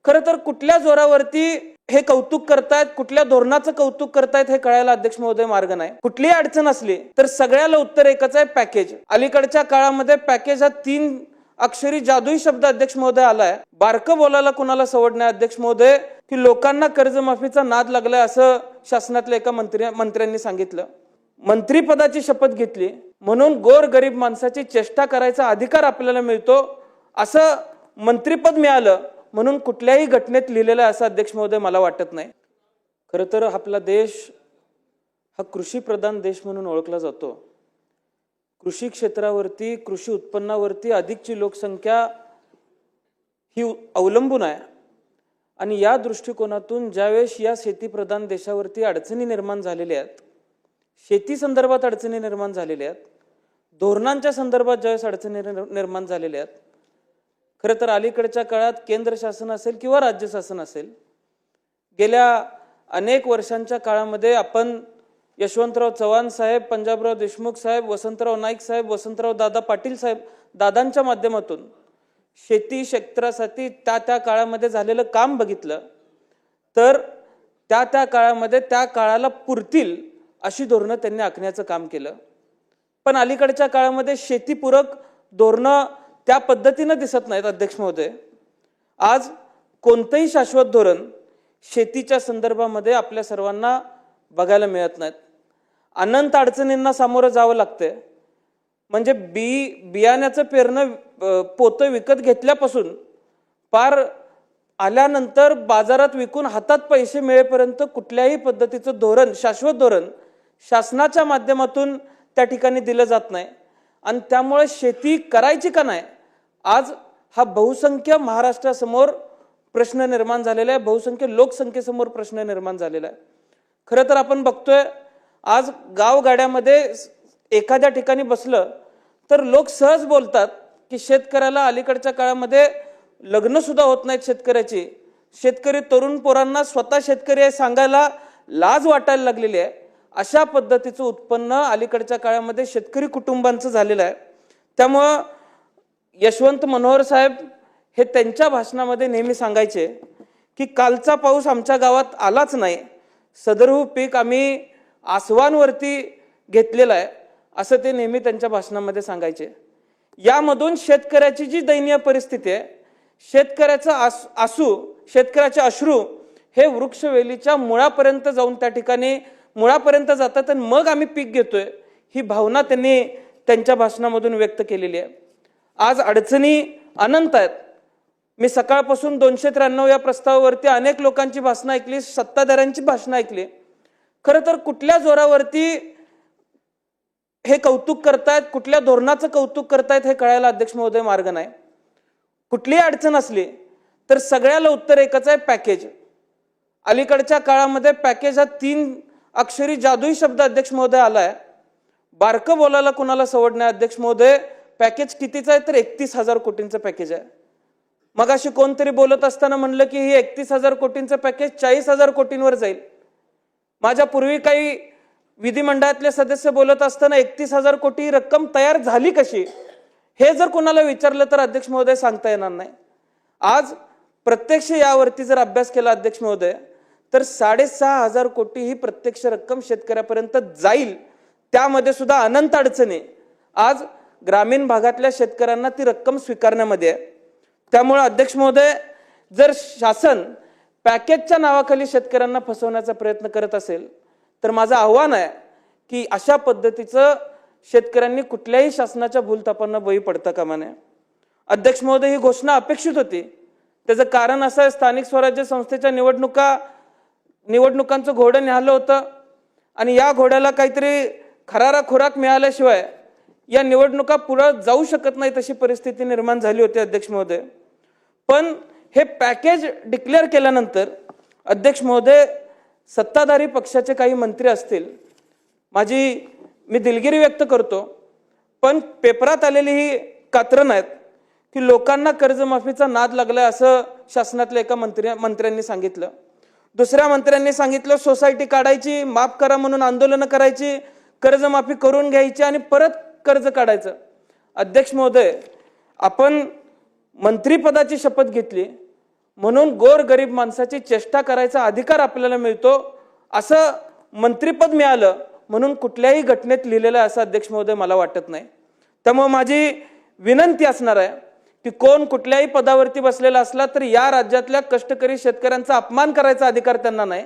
खरं तर कुठल्या जोरावरती हे कौतुक करतायत, कुठल्या धोरणाचं कौतुक करतायत हे कळायला अध्यक्ष महोदय मार्ग नाही। कुठलीही अडचण असली तर सगळ्याला उत्तर एकच आहे, पॅकेज। अलीकडच्या काळामध्ये पॅकेज हा 3 अक्षरी जादुई शब्द अध्यक्ष महोदय आलाय। बारकं बोलायला कुणाला सवड नाही अध्यक्ष महोदय की लोकांना कर्जमाफीचा नाद लागलाय असं शासनातल्या एका मंत्र्यांनी सांगितलं। मंत्रीपदाची शपथ घेतली म्हणून गोर गरीब माणसाची चेष्टा करायचा अधिकार आपल्याला मिळतो असं मंत्रीपद मिळालं म्हणून कुठल्याही घटनेत लिहिलेलं आहे असं अध्यक्ष महोदय मला वाटत नाही। खरं तर आपला देश हा कृषी प्रधान देश म्हणून ओळखला जातो। कृषी क्षेत्रावरती, कृषी उत्पन्नावरती अधिकची लोकसंख्या ही अवलंबून आहे आणि या दृष्टिकोनातून ज्यावेळेस या शेती प्रधान देशावरती अडचणी निर्माण झालेल्या आहेत, शेती संदर्भात अडचणी निर्माण झालेल्या आहेत, धोरणांच्या संदर्भात ज्यावेळेस अडचणी निर्माण झालेल्या आहेत, खरं तर अलीकडच्या काळात केंद्र शासन असेल किंवा राज्य शासन असेल, गेल्या अनेक वर्षांच्या काळामध्ये आपण यशवंतराव चव्हाण साहेब, पंजाबराव देशमुख साहेब, वसंतराव नाईक साहेब, वसंतराव दादा पाटील साहेब दादांच्या माध्यमातून शेती क्षेत्रासाठी त्या काळामध्ये झालेलं काम बघितलं तर त्या काळामध्ये त्या काळाला पुरतील अशी धोरणं त्यांनी आखण्याचं काम केलं। पण अलीकडच्या काळामध्ये शेतीपूरक धोरणं त्या पद्धतीनं दिसत नाहीत अध्यक्ष महोदय। आज कोणतंही शाश्वत धोरण शेतीच्या संदर्भामध्ये आपल्या सर्वांना बघायला मिळत नाहीत। अनंत अडचणींना सामोरं जावं लागतंय। म्हणजे बियाण्याचं पेरणं पोतं विकत घेतल्यापासून पार आल्यानंतर बाजारात विकून हातात पैसे मिळेपर्यंत कुठल्याही पद्धतीचं धोरण, शाश्वत धोरण शासनाच्या माध्यमातून त्या ठिकाणी दिलं जात नाही आणि त्यामुळे शेती करायची का नाही आज हा बहुसंख्य महाराष्ट्रासमोर प्रश्न निर्माण झालेला आहे, बहुसंख्य लोकसंख्येसमोर प्रश्न निर्माण झालेला आहे। खरं तर आपण बघतोय आज गावगाड्यामध्ये एखाद्या ठिकाणी बसलं तर लोक सहज बोलतात की शेतकऱ्याला अलीकडच्या काळामध्ये लग्न सुद्धा होत नाहीत शेतकऱ्याची, शेतकरी तरुण पोरांना स्वतः शेतकरी आहे सांगायला लाज वाटायला लागलेली आहे। अशा पद्धतीचं उत्पन्न अलीकडच्या काळामध्ये शेतकरी कुटुंबांचं झालेलं आहे। त्यामुळं यशवंत मनोहर साहेब हे त्यांच्या भाषणामध्ये नेहमी सांगायचे की कालचा पाऊस आमच्या गावात आलाच नाही, सदरहू पीक आम्ही आसवांवरती घेतलेलं आहे असं ते नेहमी त्यांच्या भाषणामध्ये सांगायचे। यामधून शेतकऱ्याची जी दयनीय परिस्थिती आहे, शेतकऱ्याचं शेतकऱ्याचे अश्रू हे वृक्षवेलीच्या मुळापर्यंत जाऊन त्या ठिकाणी मुळापर्यंत जातात आणि मग आम्ही पीक घेतोय ही भावना त्यांनी त्यांच्या भाषणामधून व्यक्त केलेली आहे। आज अडचणी अनंत आहेत। मी सकाळपासून 293 या प्रस्तावावरती अनेक लोकांची भाषणं ऐकली, सत्ताधाऱ्यांची भाषणं ऐकली। खरं तर कुठल्या जोरावरती हे कौतुक करतायत, कुठल्या धोरणाचं कौतुक करतायत हे कळायला अध्यक्ष महोदय मार्ग नाही। कुठलीही अडचण असली तर सगळ्याला उत्तर एकच आहे, पॅकेज। अलीकडच्या काळामध्ये पॅकेज हा 3 अक्षरी जादुई शब्द अध्यक्ष महोदय आलाय। बारकं बोलायला कुणाला सवड नाही अध्यक्ष महोदय, पॅकेज कितीचं आहे तर 31,000 कोटींचं पॅकेज आहे। मग अशी कोणतरी बोलत असताना म्हणलं की ही 31,000 कोटींचं पॅकेज 40,000 कोटींवर जाईल। माझ्या पूर्वी काही विधिमंडळातले सदस्य बोलत असताना 31,000 कोटी ही रक्कम तयार झाली कशी हे जर कोणाला विचारलं तर अध्यक्ष महोदय सांगता येणार नाही। आज प्रत्यक्ष यावरती जर अभ्यास केला अध्यक्ष महोदय तर 6,500 कोटी ही प्रत्यक्ष रक्कम शेतकऱ्यापर्यंत जाईल। त्यामध्ये सुद्धा अनंत अडचणी आज ग्रामीण भागातल्या शेतकऱ्यांना ती रक्कम स्वीकारण्यामध्ये आहे। त्यामुळे अध्यक्ष महोदय जर शासन पॅकेजच्या नावाखाली शेतकऱ्यांना फसवण्याचा प्रयत्न करत असेल तर माझं आव्हान आहे की अशा पद्धतीचं शेतकऱ्यांनी कुठल्याही शासनाच्या भूलथापांना बळी पडता कामा नये। अध्यक्ष महोदय ही घोषणा अपेक्षित होती। त्याचं कारण असं आहे, स्थानिक स्वराज्य संस्थेच्या निवडणुकांचं घोडं न्यालं होतं आणि या घोड्याला काहीतरी खरारा खुराक मिळाल्याशिवाय या निवडणुका पुढे जाऊ शकत नाही तशी परिस्थिती निर्माण झाली होती अध्यक्ष महोदय। पण हे पॅकेज डिक्लेअर केल्यानंतर अध्यक्ष महोदय सत्ताधारी पक्षाचे काही मंत्री असतील, मी दिलगिरी व्यक्त करतो, पण पेपरात आलेली ही कात्रणं आहेत की लोकांना कर्जमाफीचा नाद लागलाय असं शासनातल्या एका मंत्र्यांनी सांगितलं। दुसऱ्या मंत्र्यांनी सांगितलं सोसायटी काढायची, माफ करा म्हणून आंदोलन करायची, कर्जमाफी करून घ्यायची आणि परत कर्ज काढायचं। अध्यक्ष महोदय, आपण मंत्रिपदाची शपथ घेतली म्हणून गोर गरीब माणसाची चेष्टा करायचा अधिकार आपल्याला मिळतो, असं मंत्रिपद मिळालं म्हणून कुठल्याही घटनेत लिहिलेलं असं अध्यक्ष महोदय मला वाटत नाही. त्यामुळे माझी विनंती असणार आहे की कोण कुठल्याही पदावरती बसलेला असला तरी या राज्यातल्या कष्टकरी शेतकऱ्यांचा अपमान करायचा अधिकार त्यांना नाही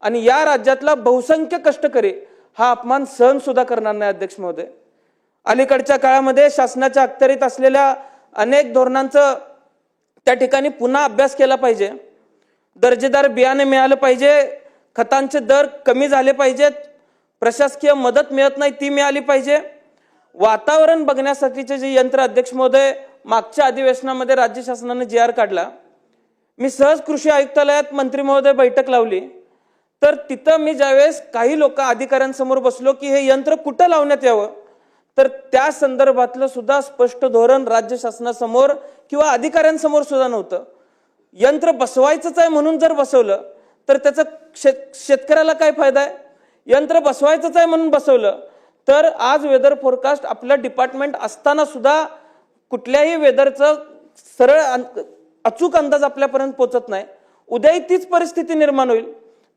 आणि या राज्यातला बहुसंख्य कष्टकरी हा अपमान सहन सुद्धा करणार नाही. अध्यक्ष महोदय, अलीकडच्या काळामध्ये शासनाच्या अखत्यारीत असलेल्या अनेक धोरणांचं त्या ठिकाणी पुन्हा अभ्यास केला पाहिजे. दर्जेदार बियाणे मिळालं पाहिजे, खतांचे दर कमी झाले पाहिजेत, प्रशासकीय मदत मिळत नाही ती मिळाली पाहिजे. वातावरण बघण्यासाठीचे जे यंत्र अध्यक्ष महोदय मागच्या अधिवेशनामध्ये राज्य शासनाने GR काढला. मी सहज कृषी आयुक्तालयात मंत्री महोदय बैठक लावली तर तिथं मी ज्यावेळेस काही लोक अधिकाऱ्यांसमोर बसलो की हे यंत्र कुठं लावण्यात यावं तर त्या संदर्भातलं सुद्धा स्पष्ट धोरण राज्य शासनासमोर किंवा अधिकाऱ्यांसमोर सुद्धा नव्हतं. यंत्र बसवायचंच आहे म्हणून जर बसवलं तर त्याचा शेतकऱ्याला काय फायदा आहे? यंत्र बसवायचंच आहे म्हणून बसवलं तर आज वेदर फोरकास्ट आपलं डिपार्टमेंट असताना सुद्धा कुठल्याही वेदरचं सरळ अचूक अंदाज आपल्यापर्यंत पोहोचत नाही. उद्याही तीच परिस्थिती निर्माण होईल.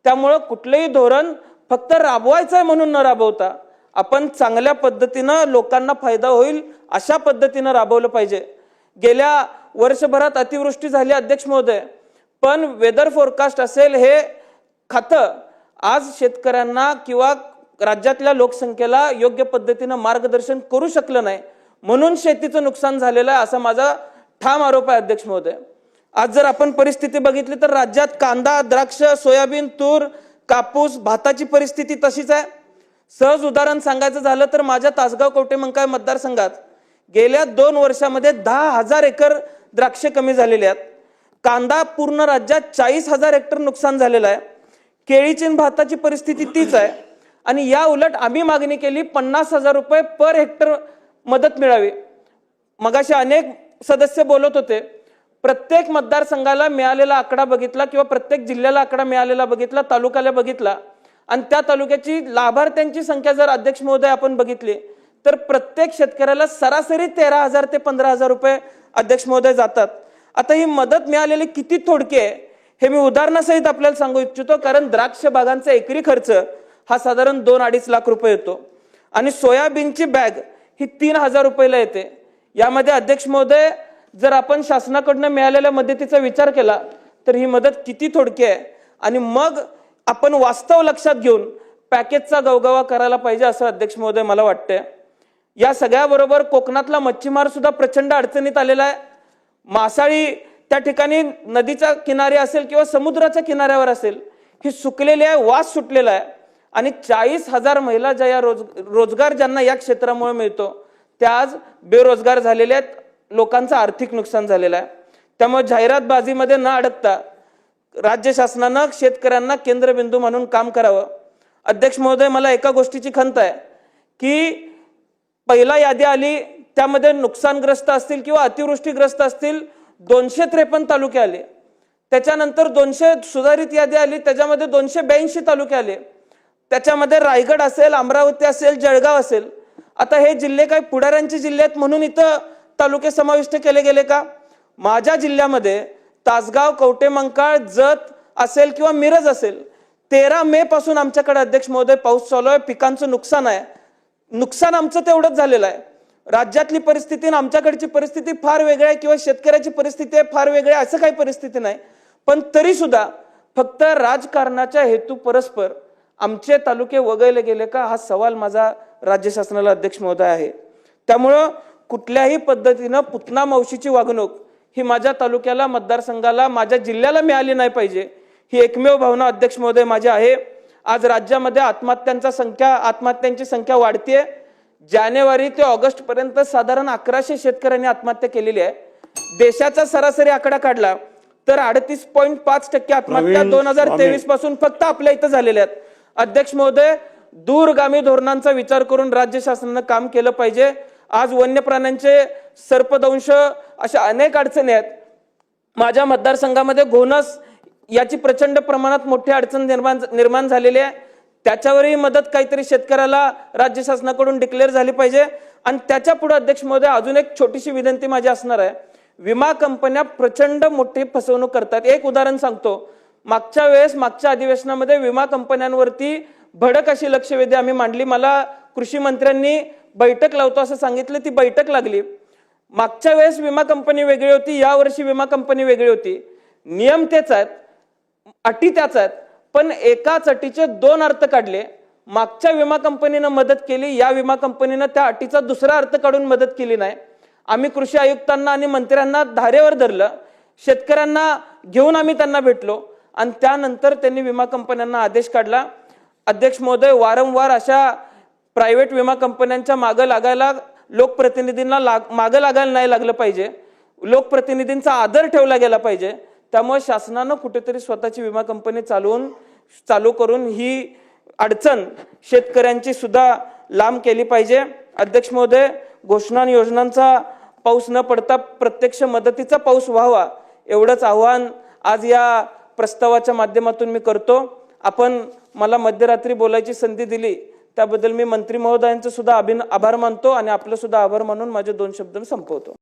त्यामुळं कुठलंही धोरण फक्त राबवायचं आहे म्हणून न राबवता आपण चांगल्या पद्धतीनं लोकांना फायदा होईल अशा पद्धतीनं राबवलं पाहिजे. गेल्या वर्षभरात अतिवृष्टी झाली अध्यक्ष महोदय, पण वेदर फोरकास्ट असेल हे खातं आज शेतकऱ्यांना किंवा राज्यातल्या लोकसंख्येला योग्य पद्धतीनं मार्गदर्शन करू शकलं नाही म्हणून शेतीचं नुकसान झालेलं आहे असा माझा ठाम आरोप आहे. अध्यक्ष महोदय, आज जर आपण परिस्थिती बघितली तर राज्यात कांदा, द्राक्ष, सोयाबीन, तूर, कापूस, भाताची परिस्थिती तशीच आहे. सहज उदाहरण सांगायचं झालं तर माझ्या तासगाव कवठेमंकाळ मतदारसंघात गेल्या 2 वर्षामध्ये 10,000 एकर द्राक्ष कमी झालेले आहेत. कांदा पूर्ण राज्यात 40,000 हेक्टर नुकसान झालेलं आहे. केळीची भाताची परिस्थिती तीच आहे आणि या उलट आम्ही मागणी केली 50,000 रुपये पर हेक्टर मदत मिळावी. मगाशी अनेक सदस्य बोलत होते, प्रत्येक मतदारसंघाला मिळालेला आकडा बघितला किंवा प्रत्येक जिल्ह्याला आकडा मिळालेला बघितला, तालुक्याला बघितला आणि त्या तालुक्याची लाभार्थ्यांची संख्या जर अध्यक्ष महोदय आपण बघितली तर प्रत्येक शेतकऱ्याला सरासरी 13,000 ते 15,000 रुपये अध्यक्ष महोदय जातात. आता ही मदत मिळालेली किती थोडकी आहे हे मी उदाहरणासहित आपल्याला सांगू इच्छितो, कारण द्राक्ष बागांचा एकरी खर्च हा साधारण 2-2.5 लाख रुपये येतो आणि सोयाबीनची बॅग ही 3,000 रुपयाला येते. यामध्ये अध्यक्ष महोदय जर आपण शासनाकडून मिळालेल्या मदतीचा विचार केला तर ही मदत किती थोडकी आहे आणि मग आपण वास्तव लक्षात घेऊन पॅकेजचा गवगवा करायला पाहिजे असं अध्यक्ष महोदय मला वाटतंय. या सगळ्याबरोबर कोकणातला मच्छीमार सुद्धा प्रचंड अडचणीत आलेला आहे. मासाळी त्या ठिकाणी नदीच्या किनारी असेल किंवा समुद्राच्या किनाऱ्यावर असेल ही सुकलेली आहे, वास सुटलेला आहे आणि 40,000 महिला ज्या या रोजगार ज्यांना या क्षेत्रामुळे मिळतो त्या आज बेरोजगार झालेल्या आहेत. लोकांचं आर्थिक नुकसान झालेलं आहे. त्यामुळे जाहिरातबाजीमध्ये न अडकता राज्य शासनानं शेतकऱ्यांना केंद्रबिंदू म्हणून काम करावं. अध्यक्ष महोदय, मला एका गोष्टीची खंत आहे की पहिला यादी आली त्यामध्ये नुकसानग्रस्त असतील किंवा अतिवृष्टीग्रस्त असतील 253 तालुके आले. त्याच्यानंतर 200 सुधारित यादी आली त्याच्यामध्ये 282 तालुके आले. त्याच्यामध्ये रायगड असेल, अमरावती असेल, जळगाव असेल. आता हे जिल्हे काही पुढाऱ्यांचे जिल्हे आहेत म्हणून इथं तालुके समाविष्ट केले गेले का? माझ्या जिल्ह्यामध्ये तासगाव, कवठेमंकाळ, जत असेल किंवा मिरज असेल 13 मे पासून आमच्याकडे अध्यक्ष महोदय पाऊस चालू आहे. पिकांचं नुकसान आहे. नुकसान आमचं तेवढंच झालेलं आहे. राज्यातली परिस्थिती आणि आमच्याकडची परिस्थिती फार वेगळी आहे किंवा शेतकऱ्याची परिस्थिती आहे फार वेगळी आहे असं काही परिस्थिती नाही. पण तरी सुद्धा फक्त राजकारणाच्या हेतू परस्पर आमचे तालुके वगळले गेले का हा सवाल माझा राज्य शासनाला अध्यक्ष महोदय आहे. त्यामुळं कुठल्याही पद्धतीनं पुतना मावशीची वागणूक ही माझ्या तालुक्याला, मतदारसंघाला, माझ्या जिल्ह्याला मिळाली नाही पाहिजे ही एकमेव भावना अध्यक्ष महोदय माझी आहे. आज राज्यामध्ये आत्महत्यांची संख्या वाढतीये. जानेवारी ते ऑगस्ट पर्यंत साधारण 1100 शेतकऱ्यांनी आत्महत्या केलेली आहे. देशाचा सरासरी आकडा काढला तर 38.5% आत्महत्या 2023 पासून फक्त आपल्या इथं झालेल्या आहेत. अध्यक्ष महोदय, दूरगामी धोरणांचा विचार करून राज्य शासनानं काम केलं पाहिजे. आज वन्य प्राण्यांचे सर्पदंश अशा अनेक अडचणी आहेत. माझ्या मतदारसंघामध्ये घोणस याची प्रचंड प्रमाणात मोठी अडचण निर्माण झालेली आहे. त्याच्यावरही मदत काहीतरी शेतकऱ्याला राज्य शासनाकडून डिक्लेअर झाली पाहिजे. आणि त्याच्या पुढे अध्यक्ष महोदय अजून एक छोटीशी विनंती माझी असणार आहे विमा कंपन्या प्रचंड मोठी फसवणूक करतात. एक उदाहरण सांगतो. मागच्या अधिवेशनामध्ये विमा कंपन्यांवरती भडक अशी लक्षवेधी आम्ही मांडली. मला कृषी मंत्र्यांनी बैठक लावतो असं सांगितलं. ती बैठक लागली. मागच्या वेळेस विमा कंपनी वेगळी होती, या वर्षी विमा कंपनी वेगळी होती. नियम तेच आहेत, अटी त्याच आहेत, पण एकाच अटीचे दोन अर्थ काढले. मागच्या विमा कंपनीनं मदत केली, या विमा कंपनीनं त्या अटीचा दुसरा अर्थ काढून मदत केली नाही. आम्ही कृषी आयुक्तांना आणि मंत्र्यांना धारेवर धरलं. शेतकऱ्यांना घेऊन आम्ही त्यांना भेटलो आणि त्यानंतर त्यांनी विमा कंपन्यांना आदेश काढला. अध्यक्ष महोदय, वारंवार अशा प्रायव्हेट विमा कंपन्यांच्या मागे लागायला लोकप्रतिनिधींना मागे लागायला नाही लागलं पाहिजे. लोकप्रतिनिधींचा आदर ठेवला गेला पाहिजे. त्यामुळे शासनानं कुठेतरी स्वतःची विमा कंपनी चालू करून ही अडचण शेतकऱ्यांची सुद्धा लांब केली पाहिजे. अध्यक्ष महोदय, घोषणा आणि योजनांचा पाऊस न पडता प्रत्यक्ष मदतीचा पाऊस व्हावा एवढंच आव्हान आज या प्रस्तावाच्या माध्यमातून मी करतो. आपण मला मध्यरात्री बोलायची संधी दिली त्याबद्दल मी मंत्री महोदयांचे सुद्धा आभार मानतो आणि आपलं सुद्धा आभार मानून माझे 2 शब्द संपवतो.